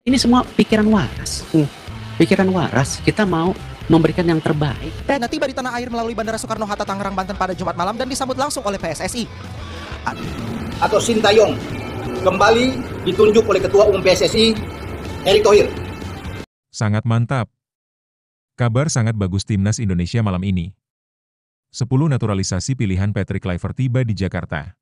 Ini semua pikiran waras, pikiran waras, kita mau memberikan yang terbaik. Nah, tiba di tanah air melalui Bandara Soekarno-Hatta, Tangerang, Banten pada Jumat malam dan disambut langsung oleh PSSI. Atau Sintayong kembali ditunjuk oleh Ketua Umum PSSI, Erick Thohir. Sangat mantap. Kabar sangat bagus Timnas Indonesia malam ini. 10 naturalisasi pilihan Patrick Kluivert tiba di Jakarta.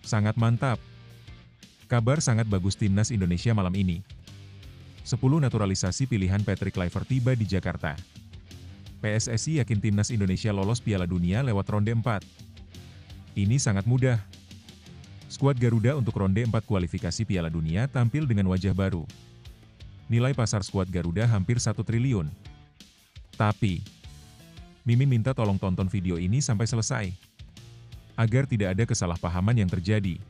Sangat mantap. Kabar sangat bagus Timnas Indonesia malam ini. 10 naturalisasi pilihan Patrick Kluivert tiba di Jakarta. PSSI yakin Timnas Indonesia lolos Piala Dunia lewat ronde 4. Ini sangat mudah. Skuad Garuda untuk ronde 4 kualifikasi Piala Dunia tampil dengan wajah baru. Nilai pasar skuad Garuda hampir 1 triliun. Tapi, Mimin minta tolong tonton video ini sampai selesai, agar tidak ada kesalahpahaman yang terjadi.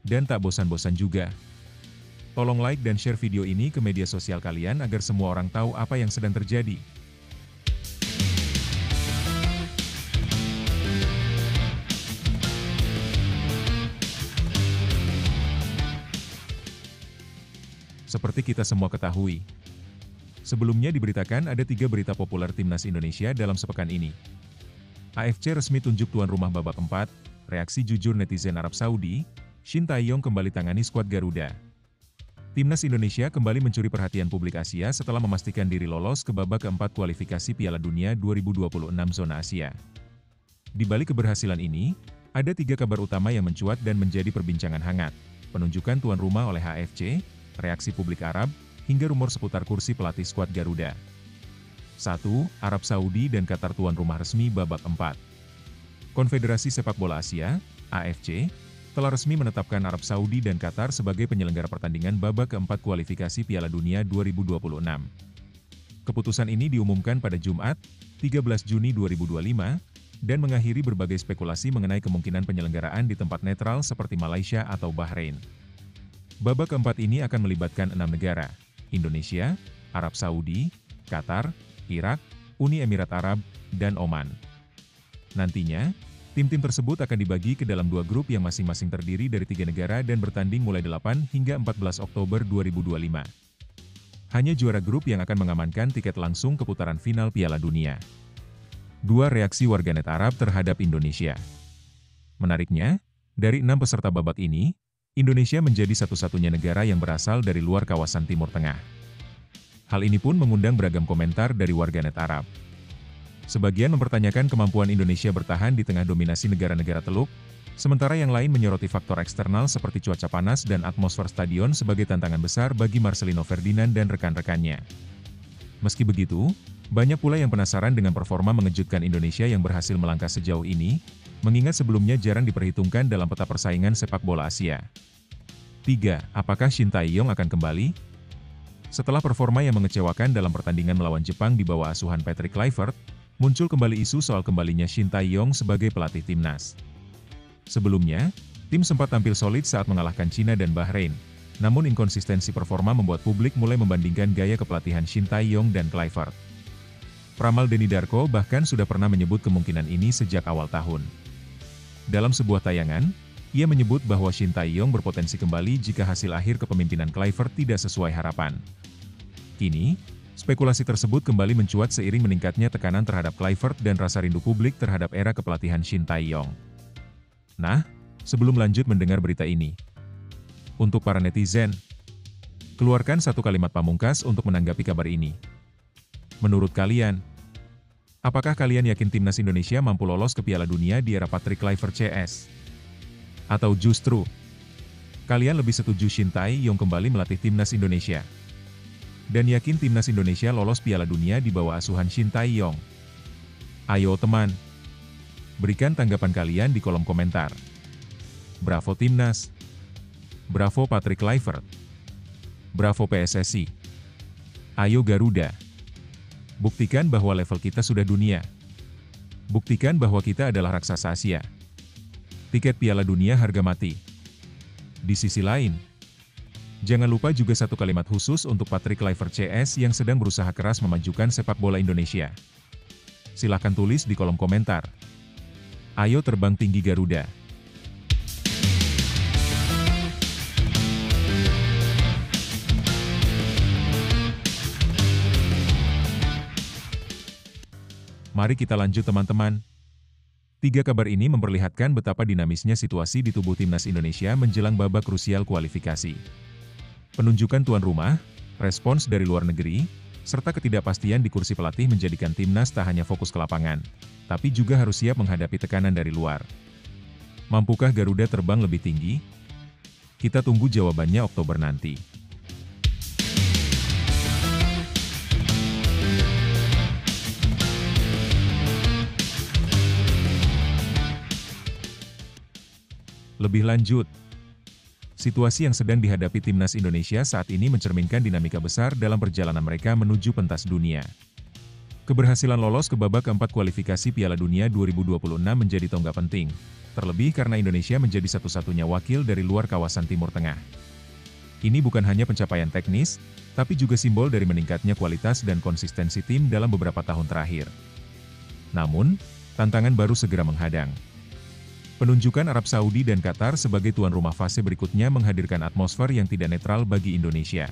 Dan tak bosan-bosan juga, tolong like dan share video ini ke media sosial kalian agar semua orang tahu apa yang sedang terjadi. Seperti kita semua ketahui, sebelumnya diberitakan ada 3 berita populer Timnas Indonesia dalam sepekan ini. AFC resmi tunjuk tuan rumah babak 4, reaksi jujur netizen Arab Saudi, Shin Tae-yong kembali tangani skuad Garuda. Timnas Indonesia kembali mencuri perhatian publik Asia setelah memastikan diri lolos ke babak keempat kualifikasi Piala Dunia 2026 zona Asia. Di balik keberhasilan ini, ada 3 kabar utama yang mencuat dan menjadi perbincangan hangat. Penunjukan tuan rumah oleh AFC, reaksi publik Arab, hingga rumor seputar kursi pelatih skuad Garuda. 1. Arab Saudi dan Qatar tuan rumah resmi babak 4. Konfederasi Sepak Bola Asia, AFC, telah resmi menetapkan Arab Saudi dan Qatar sebagai penyelenggara pertandingan babak keempat kualifikasi Piala Dunia 2026. Keputusan ini diumumkan pada Jumat, 13 Juni 2025, dan mengakhiri berbagai spekulasi mengenai kemungkinan penyelenggaraan di tempat netral seperti Malaysia atau Bahrain. Babak keempat ini akan melibatkan 6 negara, Indonesia, Arab Saudi, Qatar, Irak, Uni Emirat Arab, dan Oman. Nantinya, tim-tim tersebut akan dibagi ke dalam 2 grup yang masing-masing terdiri dari 3 negara dan bertanding mulai 8 hingga 14 Oktober 2025. Hanya juara grup yang akan mengamankan tiket langsung ke putaran final Piala Dunia. 2 reaksi warganet Arab terhadap Indonesia. Menariknya, dari 6 peserta babak ini, Indonesia menjadi satu-satunya negara yang berasal dari luar kawasan Timur Tengah. Hal ini pun mengundang beragam komentar dari warganet Arab. Sebagian mempertanyakan kemampuan Indonesia bertahan di tengah dominasi negara-negara Teluk, sementara yang lain menyoroti faktor eksternal seperti cuaca panas dan atmosfer stadion sebagai tantangan besar bagi Marcelino Ferdinand dan rekan-rekannya. Meski begitu, banyak pula yang penasaran dengan performa mengejutkan Indonesia yang berhasil melangkah sejauh ini, mengingat sebelumnya jarang diperhitungkan dalam peta persaingan sepak bola Asia. 3. Apakah Shin Tae-yong akan kembali? Setelah performa yang mengecewakan dalam pertandingan melawan Jepang di bawah asuhan Patrick Kluivert, muncul kembali isu soal kembalinya Shin Tae-yong sebagai pelatih timnas. Sebelumnya, tim sempat tampil solid saat mengalahkan Cina dan Bahrain, namun inkonsistensi performa membuat publik mulai membandingkan gaya kepelatihan Shin Tae-yong dan Kluivert. Peramal Denny Darko bahkan sudah pernah menyebut kemungkinan ini sejak awal tahun. Dalam sebuah tayangan, ia menyebut bahwa Shin Tae-yong berpotensi kembali jika hasil akhir kepemimpinan Kluivert tidak sesuai harapan. Kini, spekulasi tersebut kembali mencuat seiring meningkatnya tekanan terhadap Kluivert dan rasa rindu publik terhadap era kepelatihan Shin Tae-yong. Nah, sebelum lanjut mendengar berita ini, untuk para netizen, keluarkan satu kalimat pamungkas untuk menanggapi kabar ini. Menurut kalian, apakah kalian yakin Timnas Indonesia mampu lolos ke Piala Dunia di era Patrick Kluivert CS? Atau justru, kalian lebih setuju Shin Tae-yong kembali melatih Timnas Indonesia? Dan yakin Timnas Indonesia lolos Piala Dunia di bawah asuhan Shin Tae-yong? Ayo teman, berikan tanggapan kalian di kolom komentar. Bravo Timnas! Bravo Patrick Kluivert! Bravo PSSI! Ayo Garuda! Buktikan bahwa level kita sudah dunia. Buktikan bahwa kita adalah raksasa Asia. Tiket Piala Dunia harga mati. Di sisi lain, jangan lupa juga satu kalimat khusus untuk Patrick Kluivert CS yang sedang berusaha keras memajukan sepak bola Indonesia. Silahkan tulis di kolom komentar. Ayo terbang tinggi Garuda. Mari kita lanjut teman-teman. 3 kabar ini memperlihatkan betapa dinamisnya situasi di tubuh timnas Indonesia menjelang babak krusial kualifikasi. Penunjukan tuan rumah, respons dari luar negeri, serta ketidakpastian di kursi pelatih menjadikan timnas tak hanya fokus ke lapangan, tapi juga harus siap menghadapi tekanan dari luar. Mampukah Garuda terbang lebih tinggi? Kita tunggu jawabannya Oktober nanti. Lebih lanjut, situasi yang sedang dihadapi timnas Indonesia saat ini mencerminkan dinamika besar dalam perjalanan mereka menuju pentas dunia. Keberhasilan lolos ke babak keempat kualifikasi Piala Dunia 2026 menjadi tonggak penting, terlebih karena Indonesia menjadi satu-satunya wakil dari luar kawasan Timur Tengah. Ini bukan hanya pencapaian teknis, tapi juga simbol dari meningkatnya kualitas dan konsistensi tim dalam beberapa tahun terakhir. Namun, tantangan baru segera menghadang. Penunjukan Arab Saudi dan Qatar sebagai tuan rumah fase berikutnya menghadirkan atmosfer yang tidak netral bagi Indonesia.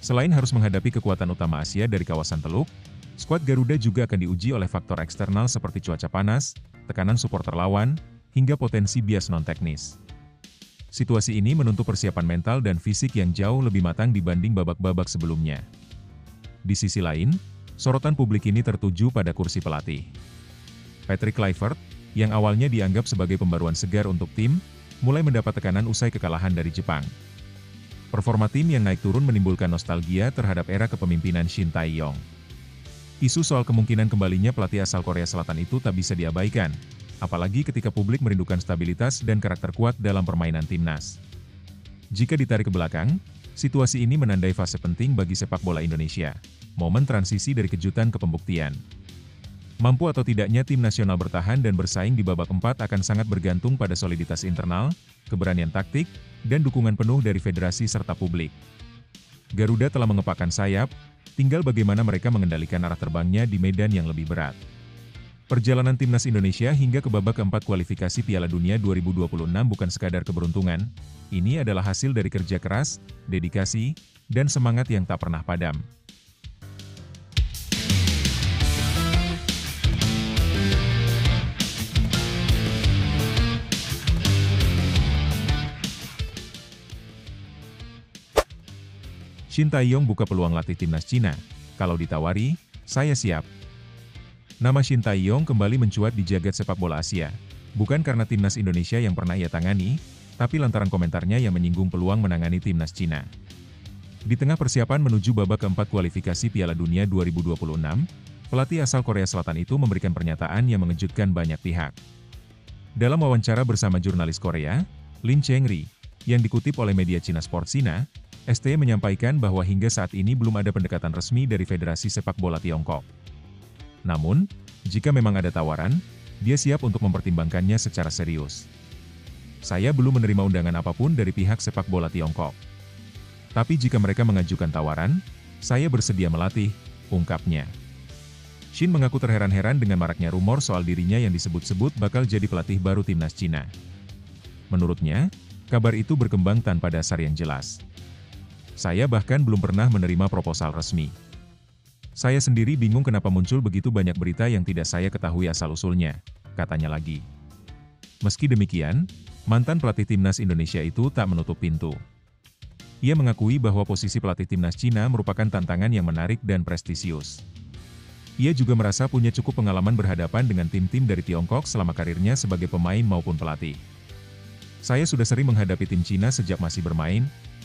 Selain harus menghadapi kekuatan utama Asia dari kawasan Teluk, skuad Garuda juga akan diuji oleh faktor eksternal seperti cuaca panas, tekanan supporter lawan, hingga potensi bias non-teknis. Situasi ini menuntut persiapan mental dan fisik yang jauh lebih matang dibanding babak-babak sebelumnya. Di sisi lain, sorotan publik ini tertuju pada kursi pelatih. Patrick Kluivert, yang awalnya dianggap sebagai pembaruan segar untuk tim, mulai mendapat tekanan usai kekalahan dari Jepang. Performa tim yang naik turun menimbulkan nostalgia terhadap era kepemimpinan Shin Tae-yong. Isu soal kemungkinan kembalinya pelatih asal Korea Selatan itu tak bisa diabaikan, apalagi ketika publik merindukan stabilitas dan karakter kuat dalam permainan timnas. Jika ditarik ke belakang, situasi ini menandai fase penting bagi sepak bola Indonesia, momen transisi dari kejutan ke pembuktian. Mampu atau tidaknya tim nasional bertahan dan bersaing di babak 4 akan sangat bergantung pada soliditas internal, keberanian taktik, dan dukungan penuh dari federasi serta publik. Garuda telah mengepakkan sayap, tinggal bagaimana mereka mengendalikan arah terbangnya di medan yang lebih berat. Perjalanan timnas Indonesia hingga ke babak keempat kualifikasi Piala Dunia 2026 bukan sekadar keberuntungan, ini adalah hasil dari kerja keras, dedikasi, dan semangat yang tak pernah padam. Shin Tae-yong buka peluang latih timnas Cina. Kalau ditawari, saya siap. Nama Shin Tae-yong kembali mencuat di jagat sepak bola Asia. Bukan karena timnas Indonesia yang pernah ia tangani, tapi lantaran komentarnya yang menyinggung peluang menangani timnas Cina. Di tengah persiapan menuju babak keempat kualifikasi Piala Dunia 2026, pelatih asal Korea Selatan itu memberikan pernyataan yang mengejutkan banyak pihak. Dalam wawancara bersama jurnalis Korea, Lin Cheng-ri, yang dikutip oleh media China Sport China, ST menyampaikan bahwa hingga saat ini belum ada pendekatan resmi dari Federasi Sepak Bola Tiongkok. Namun, jika memang ada tawaran, dia siap untuk mempertimbangkannya secara serius. Saya belum menerima undangan apapun dari pihak sepak bola Tiongkok. Tapi jika mereka mengajukan tawaran, saya bersedia melatih, ungkapnya. Shin mengaku terheran-heran dengan maraknya rumor soal dirinya yang disebut-sebut bakal jadi pelatih baru timnas Cina. Menurutnya, kabar itu berkembang tanpa dasar yang jelas. Saya bahkan belum pernah menerima proposal resmi. Saya sendiri bingung kenapa muncul begitu banyak berita yang tidak saya ketahui asal-usulnya, katanya lagi. Meski demikian, mantan pelatih timnas Indonesia itu tak menutup pintu. Ia mengakui bahwa posisi pelatih timnas Cina merupakan tantangan yang menarik dan prestisius. Ia juga merasa punya cukup pengalaman berhadapan dengan tim-tim dari Tiongkok selama karirnya sebagai pemain maupun pelatih. Saya sudah sering menghadapi tim Cina sejak masih bermain,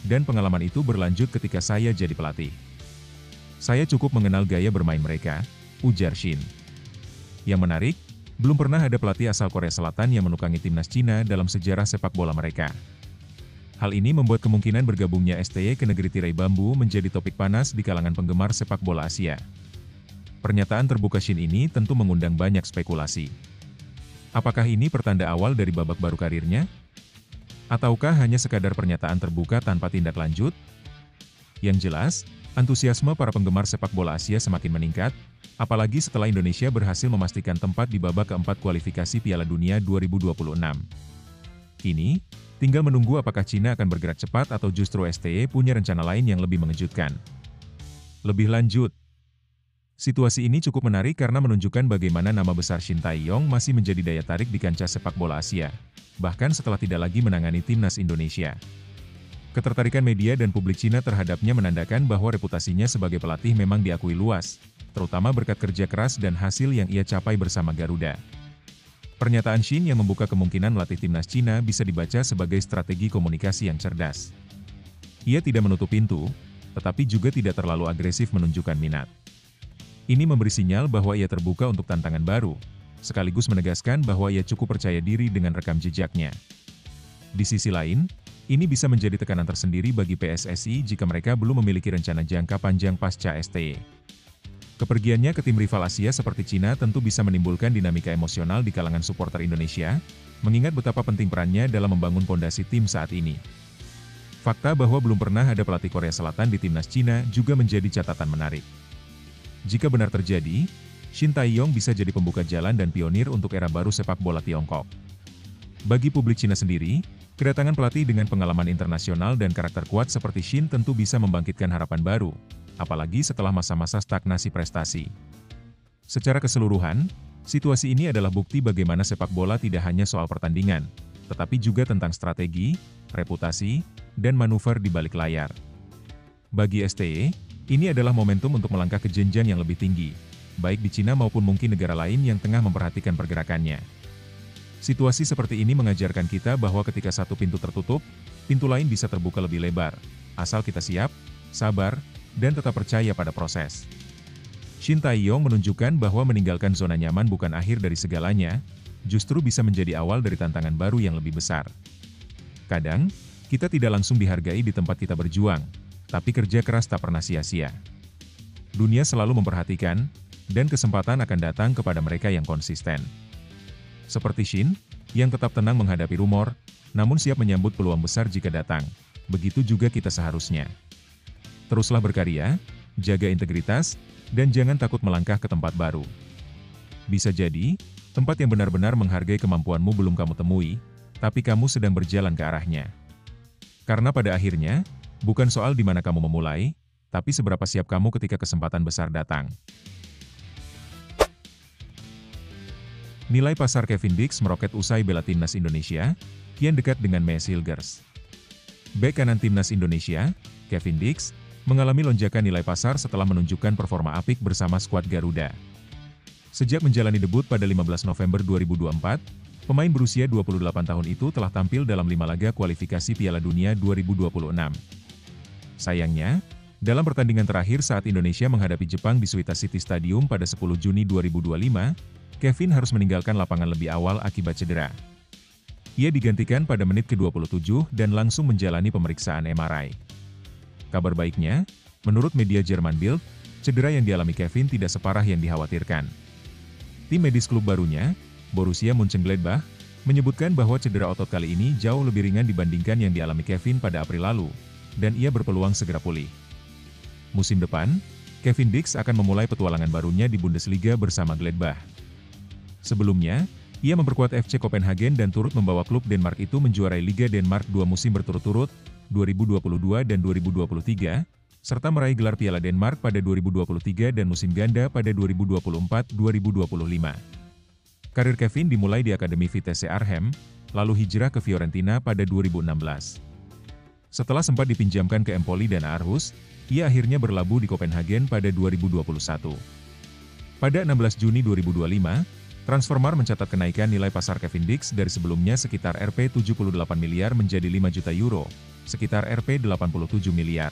dan pengalaman itu berlanjut ketika saya jadi pelatih. Saya cukup mengenal gaya bermain mereka, ujar Shin. Yang menarik, belum pernah ada pelatih asal Korea Selatan yang menukangi timnas Cina dalam sejarah sepak bola mereka. Hal ini membuat kemungkinan bergabungnya STY ke negeri tirai bambu menjadi topik panas di kalangan penggemar sepak bola Asia. Pernyataan terbuka Shin ini tentu mengundang banyak spekulasi. Apakah ini pertanda awal dari babak baru karirnya? Ataukah hanya sekadar pernyataan terbuka tanpa tindak lanjut? Yang jelas, antusiasme para penggemar sepak bola Asia semakin meningkat, apalagi setelah Indonesia berhasil memastikan tempat di babak keempat kualifikasi Piala Dunia 2026. Kini, tinggal menunggu apakah Cina akan bergerak cepat atau justru STY punya rencana lain yang lebih mengejutkan. Lebih lanjut, situasi ini cukup menarik karena menunjukkan bagaimana nama besar Shin Tae-yong masih menjadi daya tarik di kancah sepak bola Asia, bahkan setelah tidak lagi menangani timnas Indonesia. Ketertarikan media dan publik Cina terhadapnya menandakan bahwa reputasinya sebagai pelatih memang diakui luas, terutama berkat kerja keras dan hasil yang ia capai bersama Garuda. Pernyataan Shin yang membuka kemungkinan melatih timnas Cina bisa dibaca sebagai strategi komunikasi yang cerdas. Ia tidak menutup pintu, tetapi juga tidak terlalu agresif menunjukkan minat. Ini memberi sinyal bahwa ia terbuka untuk tantangan baru, sekaligus menegaskan bahwa ia cukup percaya diri dengan rekam jejaknya. Di sisi lain, ini bisa menjadi tekanan tersendiri bagi PSSI jika mereka belum memiliki rencana jangka panjang pasca STY. Kepergiannya ke tim rival Asia seperti Cina tentu bisa menimbulkan dinamika emosional di kalangan supporter Indonesia, mengingat betapa penting perannya dalam membangun pondasi tim saat ini. Fakta bahwa belum pernah ada pelatih Korea Selatan di timnas Cina juga menjadi catatan menarik. Jika benar terjadi, Shin Tae-yong bisa jadi pembuka jalan dan pionir untuk era baru sepak bola Tiongkok. Bagi publik Cina sendiri, kedatangan pelatih dengan pengalaman internasional dan karakter kuat seperti Shin tentu bisa membangkitkan harapan baru, apalagi setelah masa-masa stagnasi prestasi. Secara keseluruhan, situasi ini adalah bukti bagaimana sepak bola tidak hanya soal pertandingan, tetapi juga tentang strategi, reputasi, dan manuver di balik layar. Bagi STY, ini adalah momentum untuk melangkah ke jenjang yang lebih tinggi, baik di Cina maupun mungkin negara lain yang tengah memperhatikan pergerakannya. Situasi seperti ini mengajarkan kita bahwa ketika satu pintu tertutup, pintu lain bisa terbuka lebih lebar, asal kita siap, sabar, dan tetap percaya pada proses. Shin Tae-yong menunjukkan bahwa meninggalkan zona nyaman bukan akhir dari segalanya, justru bisa menjadi awal dari tantangan baru yang lebih besar. Kadang, kita tidak langsung dihargai di tempat kita berjuang, tapi kerja keras tak pernah sia-sia. Dunia selalu memperhatikan, dan kesempatan akan datang kepada mereka yang konsisten. Seperti Shin, yang tetap tenang menghadapi rumor, namun siap menyambut peluang besar jika datang. Begitu juga kita seharusnya. Teruslah berkarya, jaga integritas, dan jangan takut melangkah ke tempat baru. Bisa jadi, tempat yang benar-benar menghargai kemampuanmu belum kamu temui, tapi kamu sedang berjalan ke arahnya. Karena pada akhirnya, bukan soal di mana kamu memulai, tapi seberapa siap kamu ketika kesempatan besar datang. Nilai pasar Kevin Dix meroket usai bela timnas Indonesia, kian dekat dengan Mes Hilgers. Bek kanan timnas Indonesia, Kevin Dix, mengalami lonjakan nilai pasar setelah menunjukkan performa apik bersama skuad Garuda. Sejak menjalani debut pada 15 November 2024, pemain berusia 28 tahun itu telah tampil dalam 5 laga kualifikasi Piala Dunia 2026. Sayangnya, dalam pertandingan terakhir saat Indonesia menghadapi Jepang di Suita City Stadium pada 10 Juni 2025, Kevin harus meninggalkan lapangan lebih awal akibat cedera. Ia digantikan pada menit ke-27 dan langsung menjalani pemeriksaan MRI. Kabar baiknya, menurut media Jerman Bild, cedera yang dialami Kevin tidak separah yang dikhawatirkan. Tim medis klub barunya, Borussia Mönchengladbach, menyebutkan bahwa cedera otot kali ini jauh lebih ringan dibandingkan yang dialami Kevin pada April lalu, dan ia berpeluang segera pulih. Musim depan, Kevin Dix akan memulai petualangan barunya di Bundesliga bersama Gladbach. Sebelumnya, ia memperkuat FC Copenhagen dan turut membawa klub Denmark itu menjuarai Liga Denmark 2 musim berturut-turut, 2022 dan 2023, serta meraih gelar Piala Denmark pada 2023 dan musim ganda pada 2024-2025. Karir Kevin dimulai di Akademi Vitesse Arnhem, lalu hijrah ke Fiorentina pada 2016. Setelah sempat dipinjamkan ke Empoli dan Aarhus, ia akhirnya berlabuh di Copenhagen pada 2021. Pada 16 Juni 2025, Transfermarkt mencatat kenaikan nilai pasar Kevin Dix dari sebelumnya sekitar Rp 78 miliar menjadi 5 juta euro, sekitar Rp 87 miliar.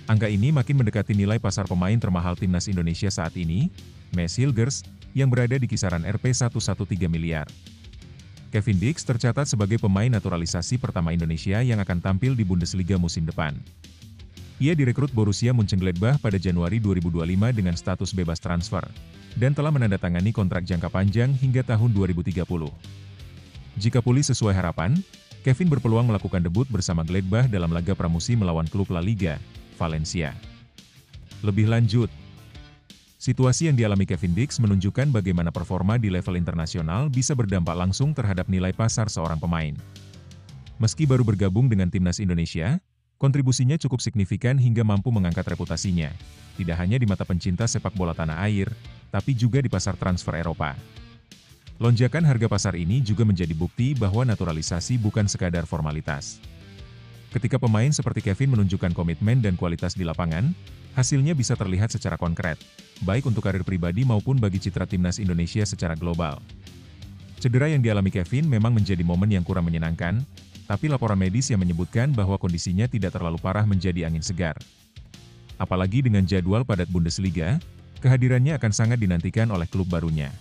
Angka ini makin mendekati nilai pasar pemain termahal timnas Indonesia saat ini, Mes Hilgers, yang berada di kisaran Rp 113 miliar. Kevin Dix tercatat sebagai pemain naturalisasi pertama Indonesia yang akan tampil di Bundesliga musim depan. Ia direkrut Borussia Mönchengladbach pada Januari 2025 dengan status bebas transfer, dan telah menandatangani kontrak jangka panjang hingga tahun 2030. Jika pulih sesuai harapan, Kevin berpeluang melakukan debut bersama Gladbach dalam laga pramusim melawan klub La Liga, Valencia. Lebih lanjut, situasi yang dialami Kevin Dix menunjukkan bagaimana performa di level internasional bisa berdampak langsung terhadap nilai pasar seorang pemain. Meski baru bergabung dengan timnas Indonesia, kontribusinya cukup signifikan hingga mampu mengangkat reputasinya, tidak hanya di mata pencinta sepak bola tanah air, tapi juga di pasar transfer Eropa. Lonjakan harga pasar ini juga menjadi bukti bahwa naturalisasi bukan sekadar formalitas. Ketika pemain seperti Kevin menunjukkan komitmen dan kualitas di lapangan, hasilnya bisa terlihat secara konkret, baik untuk karir pribadi maupun bagi citra timnas Indonesia secara global. Cedera yang dialami Kevin memang menjadi momen yang kurang menyenangkan, tapi laporan medis yang menyebutkan bahwa kondisinya tidak terlalu parah menjadi angin segar. Apalagi dengan jadwal padat Bundesliga, kehadirannya akan sangat dinantikan oleh klub barunya.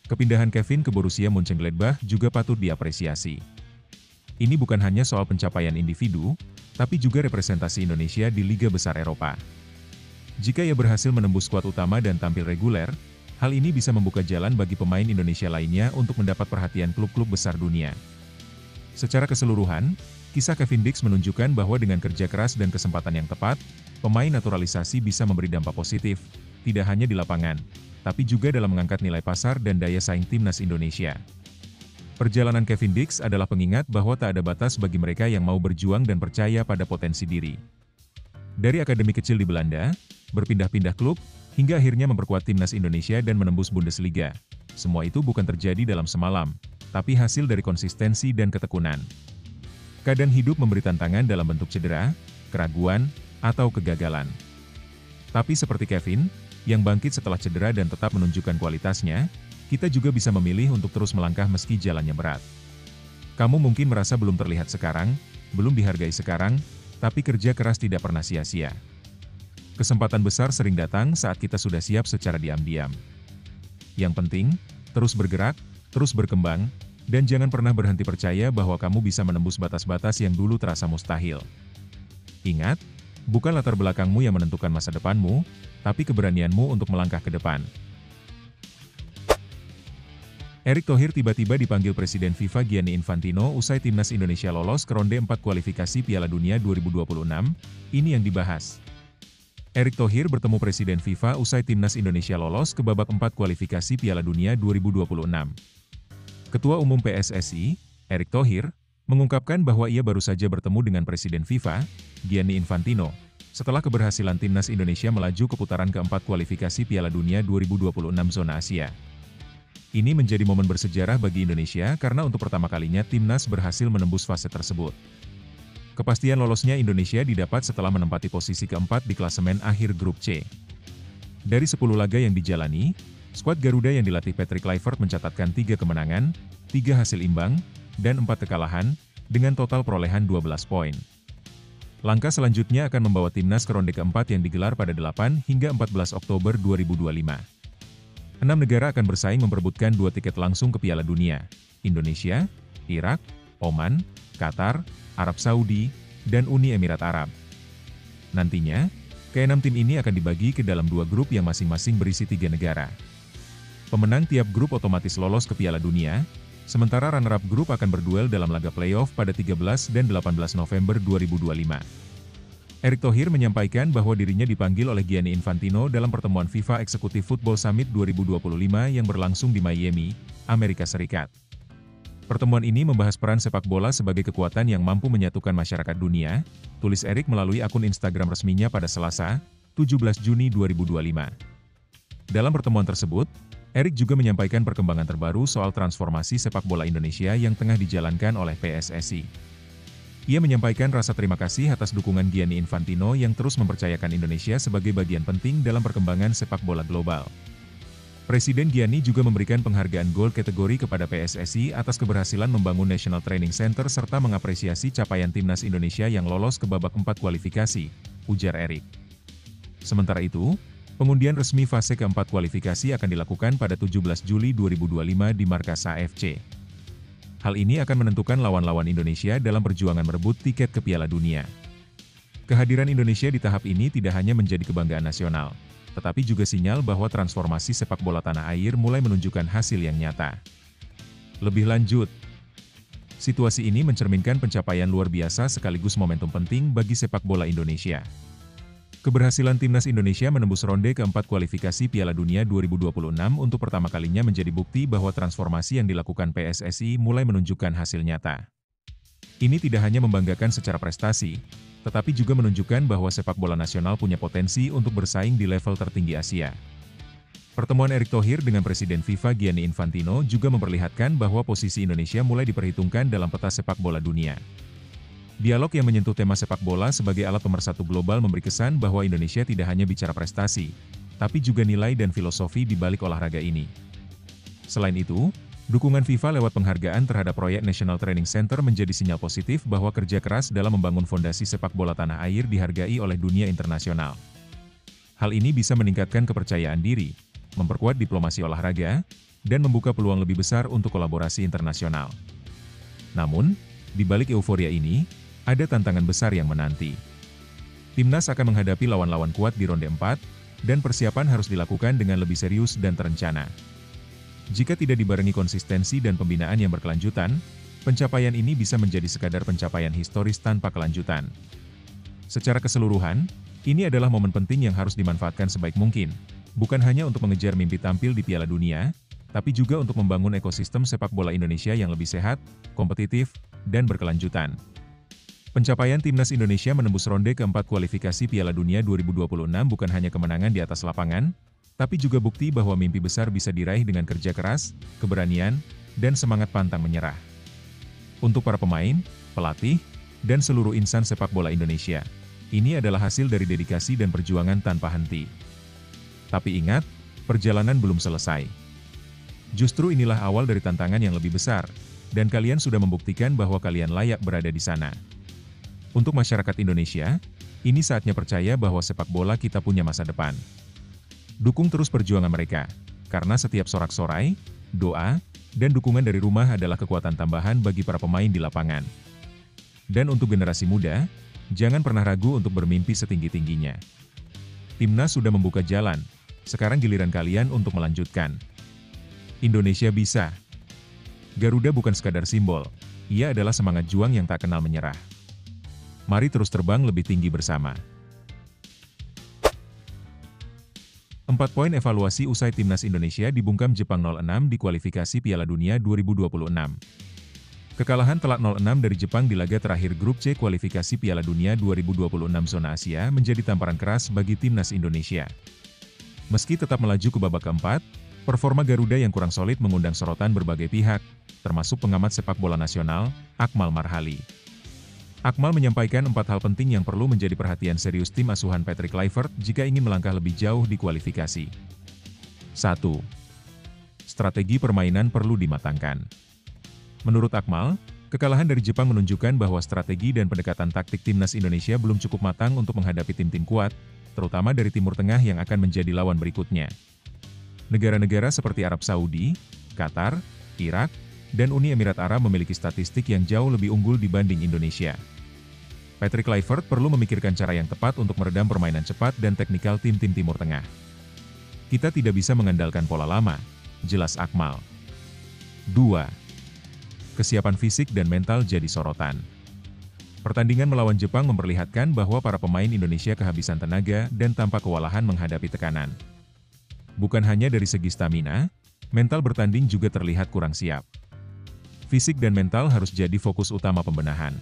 Kepindahan Kevin ke Borussia Mönchengladbach juga patut diapresiasi. Ini bukan hanya soal pencapaian individu, tapi juga representasi Indonesia di liga besar Eropa. Jika ia berhasil menembus skuad utama dan tampil reguler, hal ini bisa membuka jalan bagi pemain Indonesia lainnya untuk mendapat perhatian klub-klub besar dunia. Secara keseluruhan, kisah Kevin Dix menunjukkan bahwa dengan kerja keras dan kesempatan yang tepat, pemain naturalisasi bisa memberi dampak positif, tidak hanya di lapangan, tapi juga dalam mengangkat nilai pasar dan daya saing timnas Indonesia. Perjalanan Kevin Dix adalah pengingat bahwa tak ada batas bagi mereka yang mau berjuang dan percaya pada potensi diri. Dari akademi kecil di Belanda, berpindah-pindah klub, hingga akhirnya memperkuat timnas Indonesia dan menembus Bundesliga. Semua itu bukan terjadi dalam semalam, tapi hasil dari konsistensi dan ketekunan. Kadang hidup memberi tantangan dalam bentuk cedera, keraguan, atau kegagalan. Tapi seperti Kevin, yang bangkit setelah cedera dan tetap menunjukkan kualitasnya, kita juga bisa memilih untuk terus melangkah meski jalannya berat. Kamu mungkin merasa belum terlihat sekarang, belum dihargai sekarang, tapi kerja keras tidak pernah sia-sia. Kesempatan besar sering datang saat kita sudah siap secara diam-diam. Yang penting, terus bergerak, terus berkembang, dan jangan pernah berhenti percaya bahwa kamu bisa menembus batas-batas yang dulu terasa mustahil. Ingat, bukan latar belakangmu yang menentukan masa depanmu, tapi keberanianmu untuk melangkah ke depan. Erick Thohir tiba-tiba dipanggil Presiden FIFA Gianni Infantino usai timnas Indonesia lolos ke ronde 4 kualifikasi Piala Dunia 2026, ini yang dibahas. Erick Thohir bertemu Presiden FIFA usai timnas Indonesia lolos ke babak 4 kualifikasi Piala Dunia 2026. Ketua Umum PSSI, Erick Thohir, mengungkapkan bahwa ia baru saja bertemu dengan Presiden FIFA, Gianni Infantino, setelah keberhasilan timnas Indonesia melaju ke putaran keempat kualifikasi Piala Dunia 2026 zona Asia. Ini menjadi momen bersejarah bagi Indonesia karena untuk pertama kalinya timnas berhasil menembus fase tersebut. Kepastian lolosnya Indonesia didapat setelah menempati posisi keempat di klasemen akhir grup C. Dari 10 laga yang dijalani, skuad Garuda yang dilatih Patrick Kluivert mencatatkan 3 kemenangan, 3 hasil imbang, dan 4 kekalahan, dengan total perolehan 12 poin. Langkah selanjutnya akan membawa timnas ke ronde keempat yang digelar pada 8 hingga 14 Oktober 2025. 6 negara akan bersaing memperebutkan 2 tiket langsung ke Piala Dunia, Indonesia, Irak, Oman, Qatar, Arab Saudi, dan Uni Emirat Arab. Nantinya, ke-6 tim ini akan dibagi ke dalam 2 grup yang masing-masing berisi 3 negara. Pemenang tiap grup otomatis lolos ke Piala Dunia, sementara runner-up grup akan berduel dalam laga playoff pada 13 dan 18 November 2025. Erick Thohir menyampaikan bahwa dirinya dipanggil oleh Gianni Infantino dalam pertemuan FIFA Executive Football Summit 2025 yang berlangsung di Miami, Amerika Serikat. Pertemuan ini membahas peran sepak bola sebagai kekuatan yang mampu menyatukan masyarakat dunia, tulis Erick melalui akun Instagram resminya pada Selasa, 17 Juni 2025. Dalam pertemuan tersebut, Erick juga menyampaikan perkembangan terbaru soal transformasi sepak bola Indonesia yang tengah dijalankan oleh PSSI. Ia menyampaikan rasa terima kasih atas dukungan Gianni Infantino yang terus mempercayakan Indonesia sebagai bagian penting dalam perkembangan sepak bola global. Presiden Gianni juga memberikan penghargaan Gold kategori kepada PSSI atas keberhasilan membangun National Training Center serta mengapresiasi capaian timnas Indonesia yang lolos ke babak 4 kualifikasi, ujar Erick. Sementara itu, pengundian resmi fase keempat kualifikasi akan dilakukan pada 17 Juli 2025 di markas AFC. Hal ini akan menentukan lawan-lawan Indonesia dalam perjuangan merebut tiket ke Piala Dunia. Kehadiran Indonesia di tahap ini tidak hanya menjadi kebanggaan nasional, tetapi juga sinyal bahwa transformasi sepak bola tanah air mulai menunjukkan hasil yang nyata. Lebih lanjut, situasi ini mencerminkan pencapaian luar biasa sekaligus momentum penting bagi sepak bola Indonesia. Keberhasilan Timnas Indonesia menembus ronde keempat kualifikasi Piala Dunia 2026 untuk pertama kalinya menjadi bukti bahwa transformasi yang dilakukan PSSI mulai menunjukkan hasil nyata. Ini tidak hanya membanggakan secara prestasi, tetapi juga menunjukkan bahwa sepak bola nasional punya potensi untuk bersaing di level tertinggi Asia. Pertemuan Erick Thohir dengan Presiden FIFA Gianni Infantino juga memperlihatkan bahwa posisi Indonesia mulai diperhitungkan dalam peta sepak bola dunia. Dialog yang menyentuh tema sepak bola sebagai alat pemersatu global memberi kesan bahwa Indonesia tidak hanya bicara prestasi, tapi juga nilai dan filosofi di balik olahraga ini. Selain itu, dukungan FIFA lewat penghargaan terhadap proyek National Training Center menjadi sinyal positif bahwa kerja keras dalam membangun fondasi sepak bola tanah air dihargai oleh dunia internasional. Hal ini bisa meningkatkan kepercayaan diri, memperkuat diplomasi olahraga, dan membuka peluang lebih besar untuk kolaborasi internasional. Namun, di balik euforia ini, ada tantangan besar yang menanti. Timnas akan menghadapi lawan-lawan kuat di ronde 4, dan persiapan harus dilakukan dengan lebih serius dan terencana. Jika tidak dibarengi konsistensi dan pembinaan yang berkelanjutan, pencapaian ini bisa menjadi sekadar pencapaian historis tanpa kelanjutan. Secara keseluruhan, ini adalah momen penting yang harus dimanfaatkan sebaik mungkin, bukan hanya untuk mengejar mimpi tampil di Piala Dunia, tapi juga untuk membangun ekosistem sepak bola Indonesia yang lebih sehat, kompetitif, dan berkelanjutan. Pencapaian Timnas Indonesia menembus ronde keempat kualifikasi Piala Dunia 2026 bukan hanya kemenangan di atas lapangan, tapi juga bukti bahwa mimpi besar bisa diraih dengan kerja keras, keberanian, dan semangat pantang menyerah. Untuk para pemain, pelatih, dan seluruh insan sepak bola Indonesia, ini adalah hasil dari dedikasi dan perjuangan tanpa henti. Tapi ingat, perjalanan belum selesai. Justru inilah awal dari tantangan yang lebih besar, dan kalian sudah membuktikan bahwa kalian layak berada di sana. Untuk masyarakat Indonesia, ini saatnya percaya bahwa sepak bola kita punya masa depan. Dukung terus perjuangan mereka, karena setiap sorak-sorai, doa, dan dukungan dari rumah adalah kekuatan tambahan bagi para pemain di lapangan. Dan untuk generasi muda, jangan pernah ragu untuk bermimpi setinggi-tingginya. Timnas sudah membuka jalan, sekarang giliran kalian untuk melanjutkan. Indonesia bisa. Garuda bukan sekadar simbol, ia adalah semangat juang yang tak kenal menyerah. Mari terus terbang lebih tinggi bersama. 4 poin evaluasi usai Timnas Indonesia dibungkam Jepang 0-6 di kualifikasi Piala Dunia 2026. Kekalahan telak 0-6 dari Jepang di laga terakhir Grup C kualifikasi Piala Dunia 2026 zona Asia menjadi tamparan keras bagi Timnas Indonesia. Meski tetap melaju ke babak keempat, performa Garuda yang kurang solid mengundang sorotan berbagai pihak, termasuk pengamat sepak bola nasional, Akmal Marhali. Akmal menyampaikan 4 hal penting yang perlu menjadi perhatian serius tim asuhan Patrick Kluivert jika ingin melangkah lebih jauh di kualifikasi. 1. Strategi permainan perlu dimatangkan. Menurut Akmal, kekalahan dari Jepang menunjukkan bahwa strategi dan pendekatan taktik Timnas Indonesia belum cukup matang untuk menghadapi tim-tim kuat, terutama dari Timur Tengah yang akan menjadi lawan berikutnya. Negara-negara seperti Arab Saudi, Qatar, Irak, dan Uni Emirat Arab memiliki statistik yang jauh lebih unggul dibanding Indonesia. Patrick Kluivert perlu memikirkan cara yang tepat untuk meredam permainan cepat dan teknikal tim-tim Timur Tengah. Kita tidak bisa mengandalkan pola lama, jelas Akmal. 2. Kesiapan fisik dan mental jadi sorotan. Pertandingan melawan Jepang memperlihatkan bahwa para pemain Indonesia kehabisan tenaga dan tampak kewalahan menghadapi tekanan. Bukan hanya dari segi stamina, mental bertanding juga terlihat kurang siap. Fisik dan mental harus jadi fokus utama pembenahan.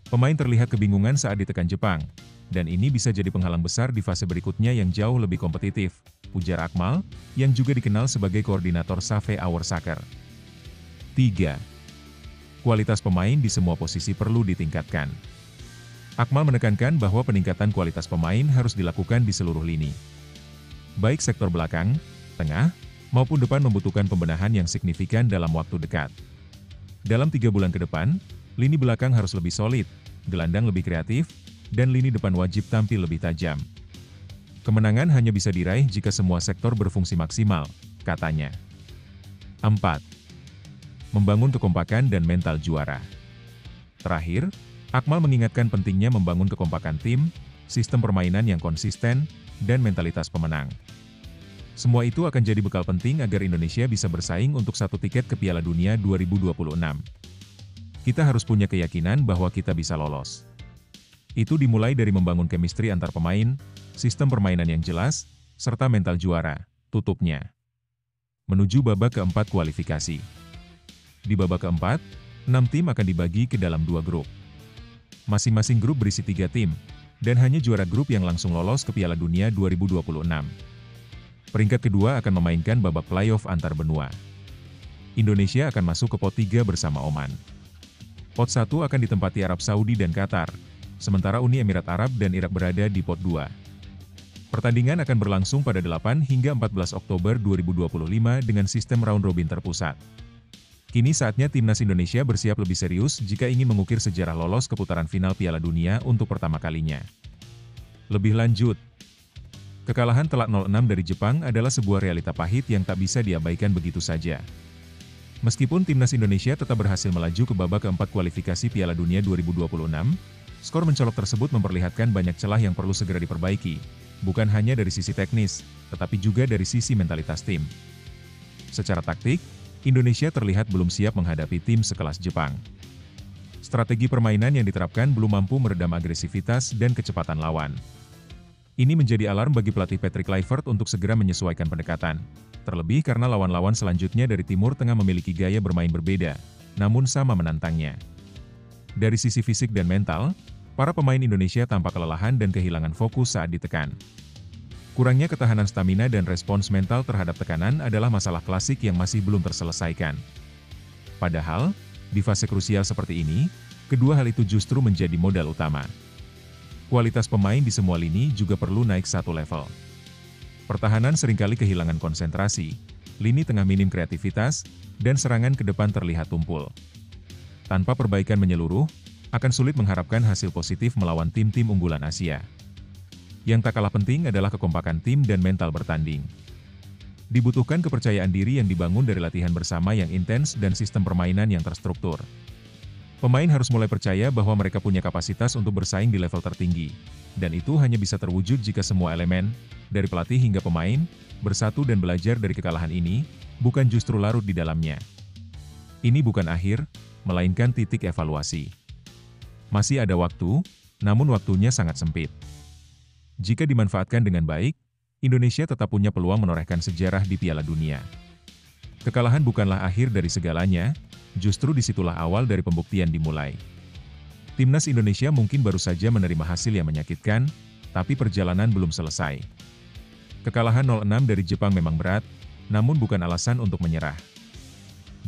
Pemain terlihat kebingungan saat ditekan Jepang, dan ini bisa jadi penghalang besar di fase berikutnya yang jauh lebih kompetitif, ujar Akmal, yang juga dikenal sebagai koordinator Save Our Soccer. 3. Kualitas pemain di semua posisi perlu ditingkatkan. Akmal menekankan bahwa peningkatan kualitas pemain harus dilakukan di seluruh lini. Baik sektor belakang, tengah, maupun depan membutuhkan pembenahan yang signifikan dalam waktu dekat. Dalam 3 bulan ke depan, lini belakang harus lebih solid, gelandang lebih kreatif, dan lini depan wajib tampil lebih tajam. Kemenangan hanya bisa diraih jika semua sektor berfungsi maksimal, katanya. 4. Membangun kekompakan dan mental juara. Terakhir, Akmal mengingatkan pentingnya membangun kekompakan tim, sistem permainan yang konsisten, dan mentalitas pemenang. Semua itu akan jadi bekal penting agar Indonesia bisa bersaing untuk satu tiket ke Piala Dunia 2026. Kita harus punya keyakinan bahwa kita bisa lolos. Itu dimulai dari membangun chemistry antar pemain, sistem permainan yang jelas, serta mental juara, tutupnya. Menuju babak keempat kualifikasi. Di babak keempat, 6 tim akan dibagi ke dalam 2 grup. Masing-masing grup berisi 3 tim, dan hanya juara grup yang langsung lolos ke Piala Dunia 2026. Peringkat kedua akan memainkan babak playoff antar benua. Indonesia akan masuk ke pot 3 bersama Oman. Pot 1 akan ditempati Arab Saudi dan Qatar, sementara Uni Emirat Arab dan Irak berada di pot 2. Pertandingan akan berlangsung pada 8 hingga 14 Oktober 2025 dengan sistem round robin terpusat. Kini saatnya Timnas Indonesia bersiap lebih serius jika ingin mengukir sejarah lolos ke putaran final Piala Dunia untuk pertama kalinya. Lebih lanjut, kekalahan telak 0-6 dari Jepang adalah sebuah realita pahit yang tak bisa diabaikan begitu saja. Meskipun Timnas Indonesia tetap berhasil melaju ke babak keempat kualifikasi Piala Dunia 2026, skor mencolok tersebut memperlihatkan banyak celah yang perlu segera diperbaiki, bukan hanya dari sisi teknis, tetapi juga dari sisi mentalitas tim. Secara taktik, Indonesia terlihat belum siap menghadapi tim sekelas Jepang. Strategi permainan yang diterapkan belum mampu meredam agresivitas dan kecepatan lawan. Ini menjadi alarm bagi pelatih Patrick Kluivert untuk segera menyesuaikan pendekatan, terlebih karena lawan-lawan selanjutnya dari Timur Tengah memiliki gaya bermain berbeda, namun sama menantangnya. Dari sisi fisik dan mental, para pemain Indonesia tampak kelelahan dan kehilangan fokus saat ditekan. Kurangnya ketahanan stamina dan respons mental terhadap tekanan adalah masalah klasik yang masih belum terselesaikan. Padahal, di fase krusial seperti ini, kedua hal itu justru menjadi modal utama. Kualitas pemain di semua lini juga perlu naik satu level. Pertahanan seringkali kehilangan konsentrasi, lini tengah minim kreativitas, dan serangan ke depan terlihat tumpul. Tanpa perbaikan menyeluruh, akan sulit mengharapkan hasil positif melawan tim-tim unggulan Asia. Yang tak kalah penting adalah kekompakan tim dan mental bertanding. Dibutuhkan kepercayaan diri yang dibangun dari latihan bersama yang intens dan sistem permainan yang terstruktur. Pemain harus mulai percaya bahwa mereka punya kapasitas untuk bersaing di level tertinggi, dan itu hanya bisa terwujud jika semua elemen, dari pelatih hingga pemain, bersatu dan belajar dari kekalahan ini, bukan justru larut di dalamnya. Ini bukan akhir, melainkan titik evaluasi. Masih ada waktu, namun waktunya sangat sempit. Jika dimanfaatkan dengan baik, Indonesia tetap punya peluang menorehkan sejarah di Piala Dunia. Kekalahan bukanlah akhir dari segalanya, justru disitulah awal dari pembuktian dimulai. Timnas Indonesia mungkin baru saja menerima hasil yang menyakitkan, tapi perjalanan belum selesai. Kekalahan 0-6 dari Jepang memang berat, namun bukan alasan untuk menyerah.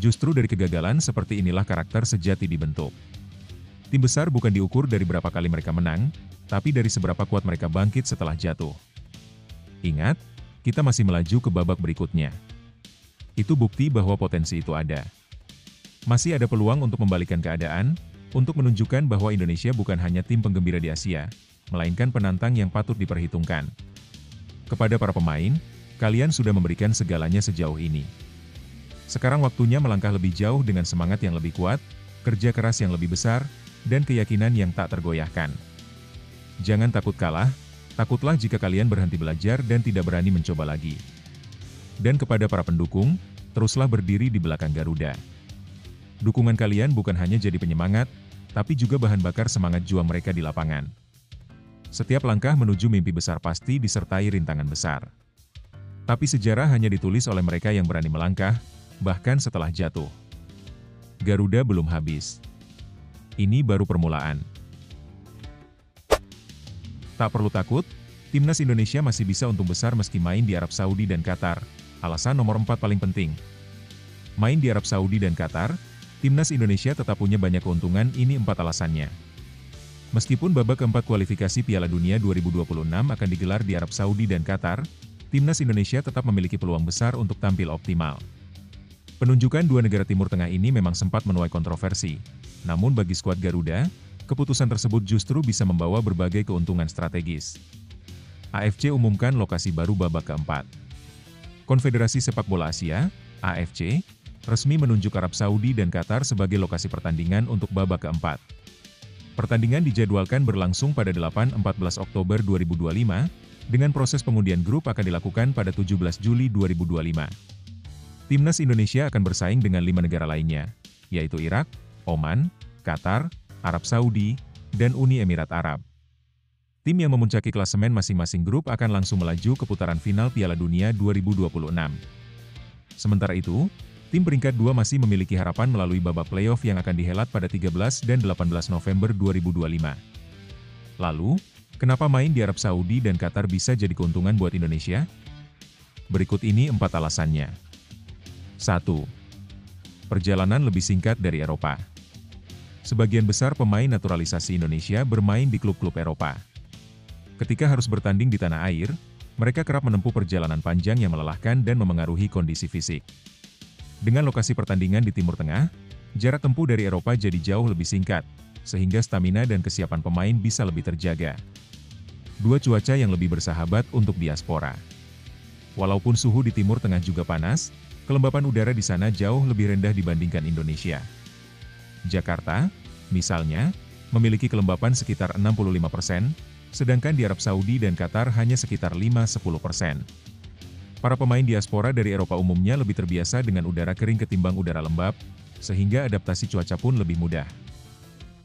Justru dari kegagalan seperti inilah karakter sejati dibentuk. Tim besar bukan diukur dari berapa kali mereka menang, tapi dari seberapa kuat mereka bangkit setelah jatuh. Ingat, kita masih melaju ke babak berikutnya. Itu bukti bahwa potensi itu ada. Masih ada peluang untuk membalikan keadaan, untuk menunjukkan bahwa Indonesia bukan hanya tim penggembira di Asia, melainkan penantang yang patut diperhitungkan. Kepada para pemain, kalian sudah memberikan segalanya sejauh ini. Sekarang waktunya melangkah lebih jauh dengan semangat yang lebih kuat, kerja keras yang lebih besar, dan keyakinan yang tak tergoyahkan. Jangan takut kalah, takutlah jika kalian berhenti belajar dan tidak berani mencoba lagi. Dan kepada para pendukung, teruslah berdiri di belakang Garuda. Dukungan kalian bukan hanya jadi penyemangat, tapi juga bahan bakar semangat juang mereka di lapangan. Setiap langkah menuju mimpi besar pasti disertai rintangan besar. Tapi sejarah hanya ditulis oleh mereka yang berani melangkah, bahkan setelah jatuh. Garuda belum habis. Ini baru permulaan. Tak perlu takut, Timnas Indonesia masih bisa untung besar meski main di Arab Saudi dan Qatar. Alasan nomor 4 paling penting. Main di Arab Saudi dan Qatar, Timnas Indonesia tetap punya banyak keuntungan, ini 4 alasannya. Meskipun babak keempat kualifikasi Piala Dunia 2026 akan digelar di Arab Saudi dan Qatar, Timnas Indonesia tetap memiliki peluang besar untuk tampil optimal. Penunjukan dua negara Timur Tengah ini memang sempat menuai kontroversi, namun bagi skuad Garuda, keputusan tersebut justru bisa membawa berbagai keuntungan strategis. AFC umumkan lokasi baru babak keempat. Konfederasi Sepak Bola Asia, AFC, resmi menunjuk Arab Saudi dan Qatar sebagai lokasi pertandingan untuk babak keempat. Pertandingan dijadwalkan berlangsung pada 8-14 Oktober 2025, dengan proses pengundian grup akan dilakukan pada 17 Juli 2025. Timnas Indonesia akan bersaing dengan 5 negara lainnya, yaitu Irak, Oman, Qatar, Arab Saudi, dan Uni Emirat Arab. Tim yang memuncaki klasemen masing-masing grup akan langsung melaju ke putaran final Piala Dunia 2026. Sementara itu, tim peringkat 2 masih memiliki harapan melalui babak playoff yang akan dihelat pada 13 dan 18 November 2025. Lalu, kenapa main di Arab Saudi dan Qatar bisa jadi keuntungan buat Indonesia? Berikut ini 4 alasannya. 1. Perjalanan lebih singkat dari Eropa. Sebagian besar pemain naturalisasi Indonesia bermain di klub-klub Eropa. Ketika harus bertanding di tanah air, mereka kerap menempuh perjalanan panjang yang melelahkan dan memengaruhi kondisi fisik. Dengan lokasi pertandingan di Timur Tengah, jarak tempuh dari Eropa jadi jauh lebih singkat, sehingga stamina dan kesiapan pemain bisa lebih terjaga. 2. Cuaca yang lebih bersahabat untuk diaspora. Walaupun suhu di Timur Tengah juga panas, kelembapan udara di sana jauh lebih rendah dibandingkan Indonesia. Jakarta, misalnya, memiliki kelembapan sekitar 65%, sedangkan di Arab Saudi dan Qatar hanya sekitar 5-10%. Para pemain diaspora dari Eropa umumnya lebih terbiasa dengan udara kering ketimbang udara lembab, sehingga adaptasi cuaca pun lebih mudah.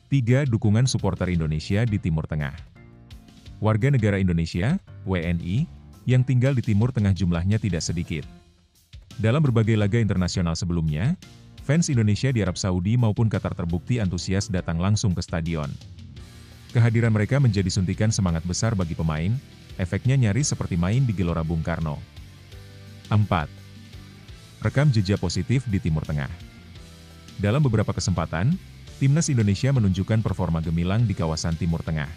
3. Dukungan supporter Indonesia di Timur Tengah. Warga negara Indonesia, WNI, yang tinggal di Timur Tengah jumlahnya tidak sedikit. Dalam berbagai laga internasional sebelumnya, fans Indonesia di Arab Saudi maupun Qatar terbukti antusias datang langsung ke stadion. Kehadiran mereka menjadi suntikan semangat besar bagi pemain, efeknya nyaris seperti main di Gelora Bung Karno. 4. Rekam jejak positif di Timur Tengah. Dalam beberapa kesempatan, Timnas Indonesia menunjukkan performa gemilang di kawasan Timur Tengah.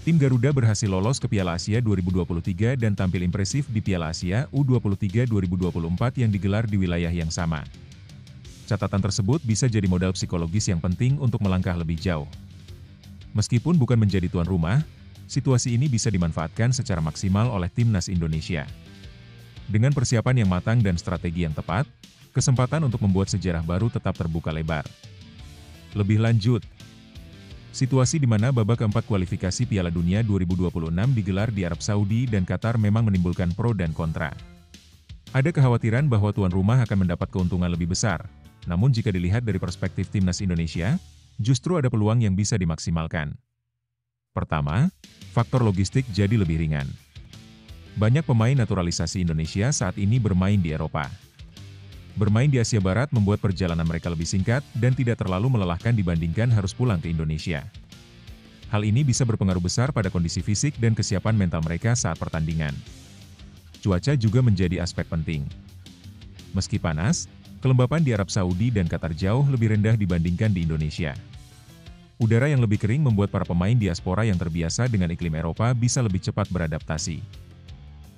Tim Garuda berhasil lolos ke Piala Asia 2023 dan tampil impresif di Piala Asia U23 2024 yang digelar di wilayah yang sama. Catatan tersebut bisa jadi modal psikologis yang penting untuk melangkah lebih jauh. Meskipun bukan menjadi tuan rumah, situasi ini bisa dimanfaatkan secara maksimal oleh Timnas Indonesia. Dengan persiapan yang matang dan strategi yang tepat, kesempatan untuk membuat sejarah baru tetap terbuka lebar. Lebih lanjut, situasi di mana babak keempat kualifikasi Piala Dunia 2026 digelar di Arab Saudi dan Qatar memang menimbulkan pro dan kontra. Ada kekhawatiran bahwa tuan rumah akan mendapat keuntungan lebih besar, namun jika dilihat dari perspektif Timnas Indonesia, justru ada peluang yang bisa dimaksimalkan. Pertama, faktor logistik jadi lebih ringan. Banyak pemain naturalisasi Indonesia saat ini bermain di Eropa. Bermain di Asia Barat membuat perjalanan mereka lebih singkat dan tidak terlalu melelahkan dibandingkan harus pulang ke Indonesia. Hal ini bisa berpengaruh besar pada kondisi fisik dan kesiapan mental mereka saat pertandingan. Cuaca juga menjadi aspek penting. Meski panas, kelembapan di Arab Saudi dan Qatar jauh lebih rendah dibandingkan di Indonesia. Udara yang lebih kering membuat para pemain diaspora yang terbiasa dengan iklim Eropa bisa lebih cepat beradaptasi.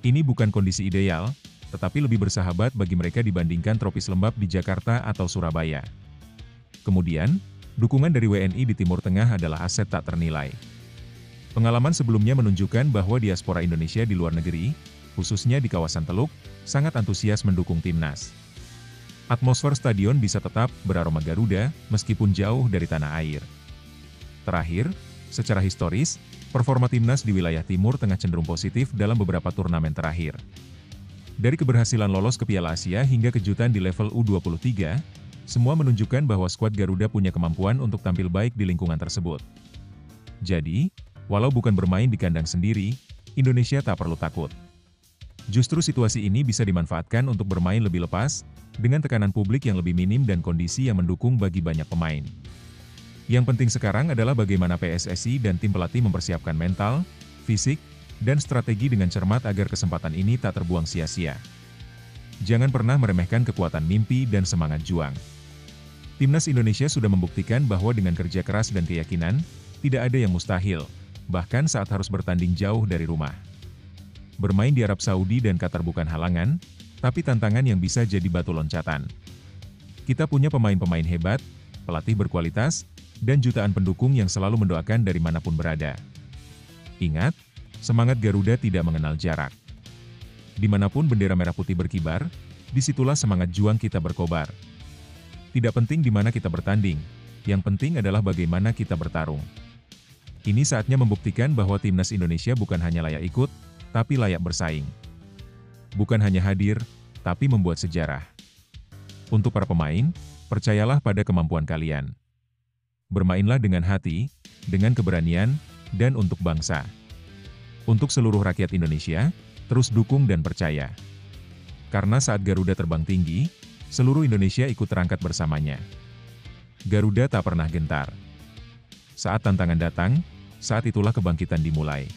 Ini bukan kondisi ideal, tetapi lebih bersahabat bagi mereka dibandingkan tropis lembab di Jakarta atau Surabaya. Kemudian, dukungan dari WNI di Timur Tengah adalah aset tak ternilai. Pengalaman sebelumnya menunjukkan bahwa diaspora Indonesia di luar negeri, khususnya di kawasan Teluk, sangat antusias mendukung timnas. Atmosfer stadion bisa tetap beraroma Garuda, meskipun jauh dari tanah air. Terakhir, secara historis, performa timnas di wilayah Timur Tengah cenderung positif dalam beberapa turnamen terakhir. Dari keberhasilan lolos ke Piala Asia hingga kejutan di level U23, semua menunjukkan bahwa skuad Garuda punya kemampuan untuk tampil baik di lingkungan tersebut. Jadi, walau bukan bermain di kandang sendiri, Indonesia tak perlu takut. Justru situasi ini bisa dimanfaatkan untuk bermain lebih lepas, dengan tekanan publik yang lebih minim dan kondisi yang mendukung bagi banyak pemain. Yang penting sekarang adalah bagaimana PSSI dan tim pelatih mempersiapkan mental, fisik, dan strategi dengan cermat agar kesempatan ini tak terbuang sia-sia. Jangan pernah meremehkan kekuatan mimpi dan semangat juang. Timnas Indonesia sudah membuktikan bahwa dengan kerja keras dan keyakinan, tidak ada yang mustahil, bahkan saat harus bertanding jauh dari rumah. Bermain di Arab Saudi dan Qatar bukan halangan, tapi tantangan yang bisa jadi batu loncatan. Kita punya pemain-pemain hebat, pelatih berkualitas, dan jutaan pendukung yang selalu mendoakan dari manapun berada. Ingat, semangat Garuda tidak mengenal jarak. Dimanapun bendera merah putih berkibar, disitulah semangat juang kita berkobar. Tidak penting di mana kita bertanding, Yang penting adalah bagaimana kita bertarung. Ini saatnya membuktikan bahwa timnas Indonesia bukan hanya layak ikut, tapi layak bersaing. Bukan hanya hadir, tapi membuat sejarah. Untuk para pemain, percayalah pada kemampuan kalian. Bermainlah dengan hati, dengan keberanian, dan untuk bangsa. Untuk seluruh rakyat Indonesia, terus dukung dan percaya. Karena saat Garuda terbang tinggi, seluruh Indonesia ikut terangkat bersamanya. Garuda tak pernah gentar. Saat tantangan datang, saat itulah kebangkitan dimulai.